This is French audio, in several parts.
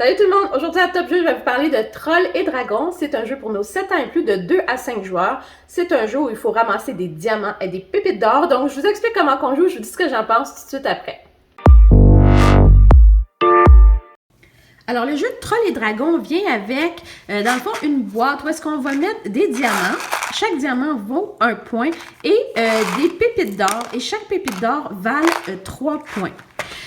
Salut tout le monde! Aujourd'hui à Top Jeu, je vais vous parler de Trolls et Dragons. C'est un jeu pour nos 7 ans et plus de 2 à 5 joueurs. C'est un jeu où il faut ramasser des diamants et des pépites d'or. Donc je vous explique comment on joue, je vous dis ce que j'en pense tout de suite après. Alors le jeu de Trolls et Dragons vient avec, dans le fond, une boîte où est-ce qu'on va mettre des diamants. Chaque diamant vaut 1 point et des pépites d'or. Et chaque pépite d'or valent 3 points.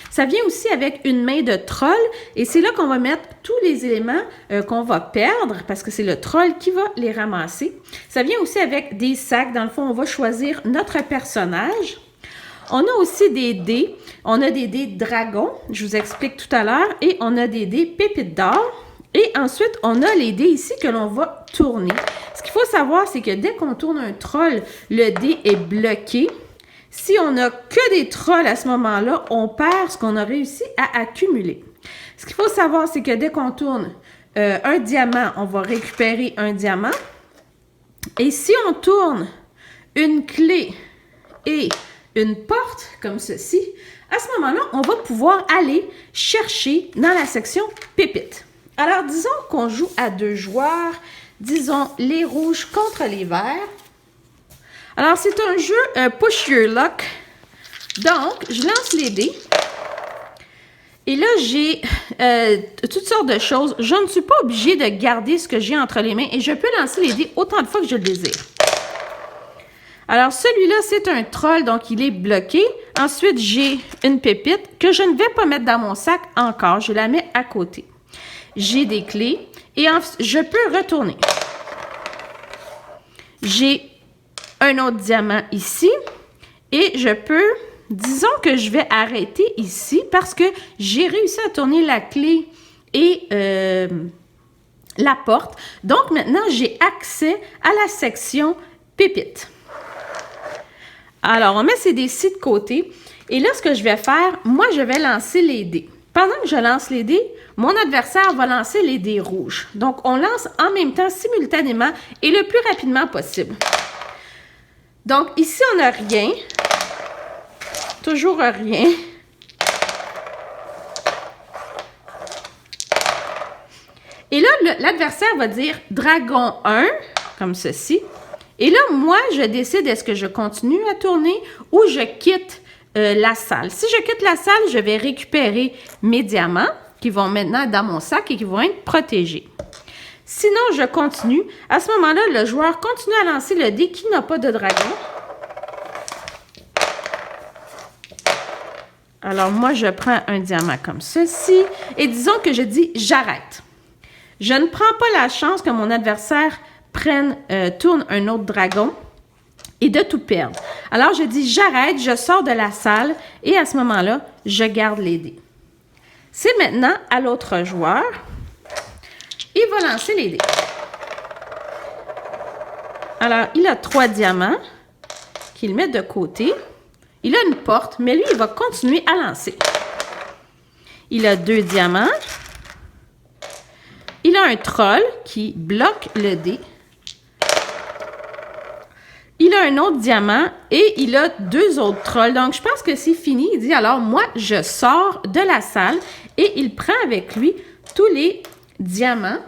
Ça vient aussi avec une main de troll et c'est là qu'on va mettre tous les éléments qu'on va perdre parce que c'est le troll qui va les ramasser. Ça vient aussi avec des sacs. Dans le fond, on va choisir notre personnage. On a aussi des dés. On a des dés dragons, je vous explique tout à l'heure, et on a des dés pépites d'or. Et ensuite, on a les dés ici que l'on va tourner. Ce qu'il faut savoir, c'est que dès qu'on tourne un troll, le dé est bloqué. Si on n'a que des trolls à ce moment-là, on perd ce qu'on a réussi à accumuler. Ce qu'il faut savoir, c'est que dès qu'on tourne un diamant, on va récupérer un diamant. Et si on tourne une clé et une porte, comme ceci, à ce moment-là, on va pouvoir aller chercher dans la section pépites. Alors, disons qu'on joue à 2 joueurs, disons les rouges contre les verts. Alors, c'est un jeu Push Your Luck. Donc, je lance les dés. Et là, j'ai toutes sortes de choses. Je ne suis pas obligée de garder ce que j'ai entre les mains et je peux lancer les dés autant de fois que je le désire. Alors, celui-là, c'est un troll, donc il est bloqué. Ensuite, j'ai une pépite que je ne vais pas mettre dans mon sac encore. Je la mets à côté. J'ai des clés et je peux retourner. J'ai un autre diamant ici et je peux, disons que je vais arrêter ici parce que j'ai réussi à tourner la clé et la porte. Donc, maintenant, j'ai accès à la section pépites. Alors, on met ces dés-ci de côté. Et là, ce que je vais faire, moi, je vais lancer les dés. Pendant que je lance les dés, mon adversaire va lancer les dés rouges. Donc, on lance en même temps, simultanément et le plus rapidement possible. Donc, ici, on n'a rien. Toujours rien. Et là, l'adversaire va dire Dragon 1, comme ceci. Et là, moi, je décide est-ce que je continue à tourner ou je quitte la salle. Si je quitte la salle, je vais récupérer mes diamants qui vont maintenant être dans mon sac et qui vont être protégés. Sinon, je continue. À ce moment-là, le joueur continue à lancer le dé qui n'a pas de dragon. Alors, moi, je prends un diamant comme ceci. Et disons que je dis « j'arrête ». Je ne prends pas la chance que mon adversaire tourne un autre dragon et de tout perdre. Alors, je dis « j'arrête », je sors de la salle et à ce moment-là, je garde les dés. C'est maintenant à l'autre joueur. Il va lancer les dés. Alors, il a 3 diamants qu'il met de côté. Il a une porte, mais lui, il va continuer à lancer. Il a 2 diamants. Il a un troll qui bloque le dé. Il a un autre diamant et il a 2 autres trolls. Donc, je pense que c'est fini. Il dit, alors, moi, je sors de la salle et il prend avec lui tous les diamants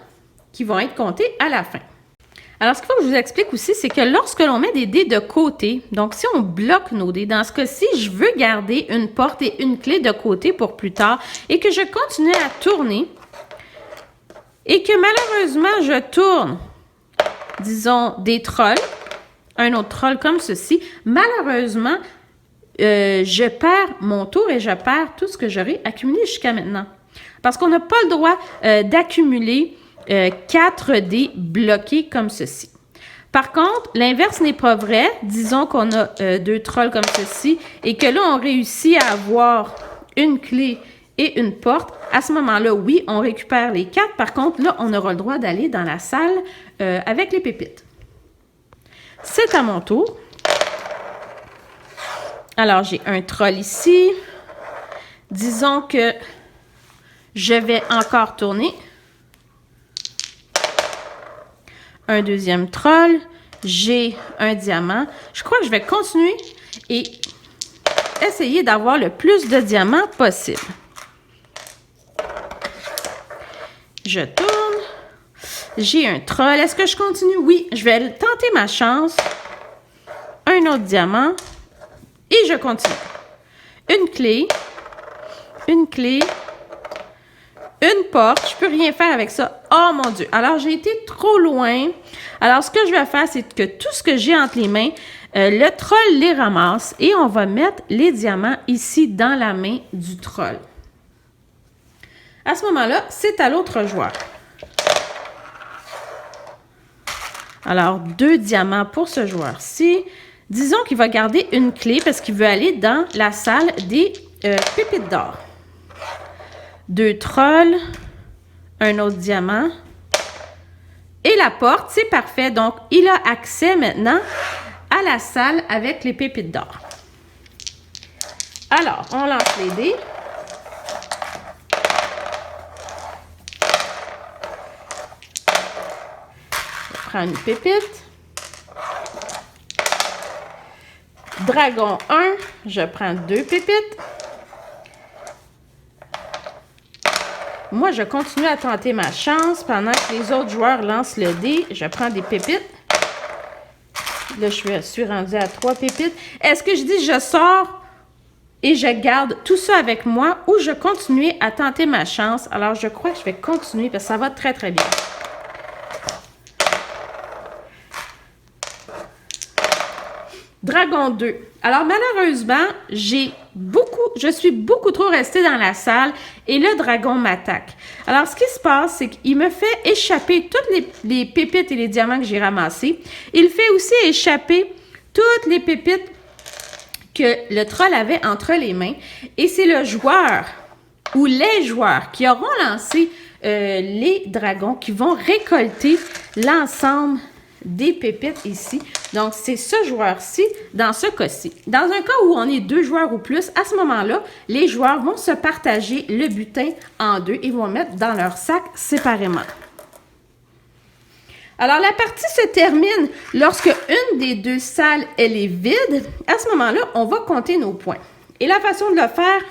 qui vont être comptés à la fin. Alors, ce qu'il faut que je vous explique aussi, c'est que lorsque l'on met des dés de côté, donc si on bloque nos dés, dans ce cas-ci, je veux garder une porte et une clé de côté pour plus tard et que je continue à tourner et que malheureusement, je tourne, disons, des trolls, un autre troll comme ceci, malheureusement, je perds mon tour et je perds tout ce que j'aurais accumulé jusqu'à maintenant. Parce qu'on n'a pas le droit d'accumuler 4 dés bloqués comme ceci. Par contre, l'inverse n'est pas vrai. Disons qu'on a 2 trolls comme ceci et que là, on réussit à avoir une clé et une porte. À ce moment-là, oui, on récupère les 4. Par contre, là, on aura le droit d'aller dans la salle avec les pépites. C'est à mon tour. Alors, j'ai un troll ici. Disons que je vais encore tourner. Un deuxième troll. J'ai un diamant. Je crois que je vais continuer et essayer d'avoir le plus de diamants possible. Je tourne. J'ai un troll. Est-ce que je continue? Oui, je vais tenter ma chance. Un autre diamant. Et je continue. Une clé. Une clé. Une porte. Je peux rien faire avec ça. Oh mon Dieu. Alors, j'ai été trop loin. Alors, ce que je vais faire, c'est que tout ce que j'ai entre les mains, le troll les ramasse et on va mettre les diamants ici dans la main du troll. À ce moment-là, c'est à l'autre joueur. Alors, 2 diamants pour ce joueur-ci. Disons qu'il va garder une clé parce qu'il veut aller dans la salle des pépites d'or. 2 trolls, un autre diamant. Et la porte, c'est parfait. Donc, il a accès maintenant à la salle avec les pépites d'or. Alors, on lance les dés. Je prends une pépite. Dragon 1, je prends 2 pépites. Moi, je continue à tenter ma chance pendant que les autres joueurs lancent le dé. Je prends des pépites. Là, je suis rendue à 3 pépites. Est-ce que je dis je sors et je garde tout ça avec moi ou je continue à tenter ma chance? Alors, je crois que je vais continuer parce que ça va très, très bien. Dragon 2. Alors, malheureusement, je suis beaucoup trop restée dans la salle et le dragon m'attaque. Alors, ce qui se passe, c'est qu'il me fait échapper toutes les pépites et les diamants que j'ai ramassés. Il fait aussi échapper toutes les pépites que le troll avait entre les mains. Et c'est le joueur ou les joueurs qui auront lancé les dragons qui vont récolter l'ensemble des pépites ici. Donc, c'est ce joueur-ci dans ce cas-ci. Dans un cas où on est 2 joueurs ou plus, à ce moment-là, les joueurs vont se partager le butin en 2 et vont le mettre dans leur sac séparément. Alors, la partie se termine lorsque une des 2 salles, elle est vide. À ce moment-là, on va compter nos points. Et la façon de le faire,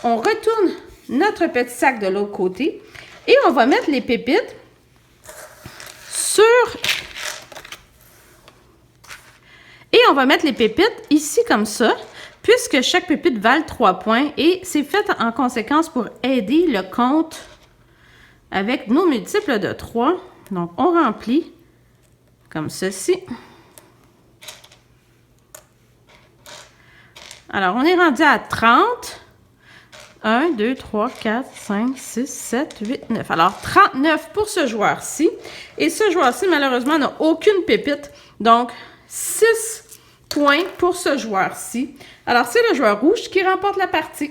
on retourne notre petit sac de l'autre côté et on va mettre les pépites sur... Et on va mettre les pépites ici comme ça, puisque chaque pépite vale 3 points. Et c'est fait en conséquence pour aider le compte avec nos multiples de 3. Donc, on remplit comme ceci. Alors, on est rendu à 30. 1, 2, 3, 4, 5, 6, 7, 8, 9. Alors, 39 pour ce joueur-ci. Et ce joueur-ci, malheureusement, n'a aucune pépite. Donc, 6 points pour ce joueur-ci. Alors, c'est le joueur rouge qui remporte la partie.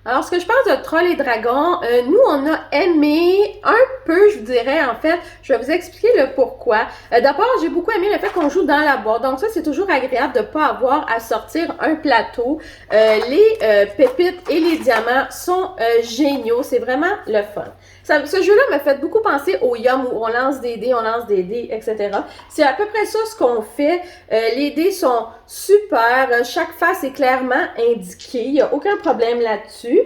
Alors, ce que je pense de Troll et Dragons, nous, on a aimé un peu, je vous dirais, en fait, je vais vous expliquer le pourquoi. D'abord, j'ai beaucoup aimé le fait qu'on joue dans la boîte. Donc, ça, c'est toujours agréable de ne pas avoir à sortir un plateau. Les pépites et les diamants sont géniaux. C'est vraiment le fun. Ce jeu-là m'a fait beaucoup penser au Yum où on lance des dés, etc. C'est à peu près ça ce qu'on fait. Les dés sont super. Chaque face est clairement indiquée. Il n'y a aucun problème là-dessus.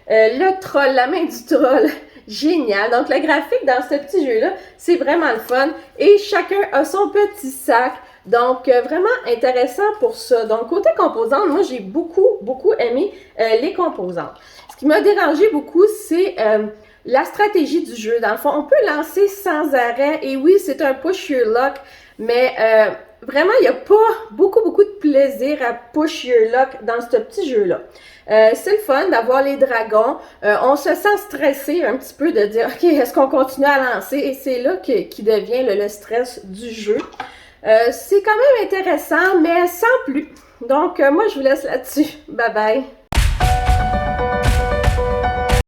Le troll, la main du troll, génial. Donc, le graphique dans ce petit jeu-là, c'est vraiment le fun. Et chacun a son petit sac. Donc, vraiment intéressant pour ça. Donc, côté composantes, moi, j'ai beaucoup aimé les composantes. Ce qui m'a dérangé beaucoup, c'est... la stratégie du jeu. Dans le fond, on peut lancer sans arrêt. Et oui, c'est un push your luck, mais vraiment, il n'y a pas beaucoup de plaisir à push your luck dans ce petit jeu-là. C'est le fun d'avoir les dragons. On se sent stressé un petit peu de dire, OK, est-ce qu'on continue à lancer? Et c'est là qui devient le stress du jeu. C'est quand même intéressant, mais sans plus. Donc, moi, je vous laisse là-dessus. Bye bye!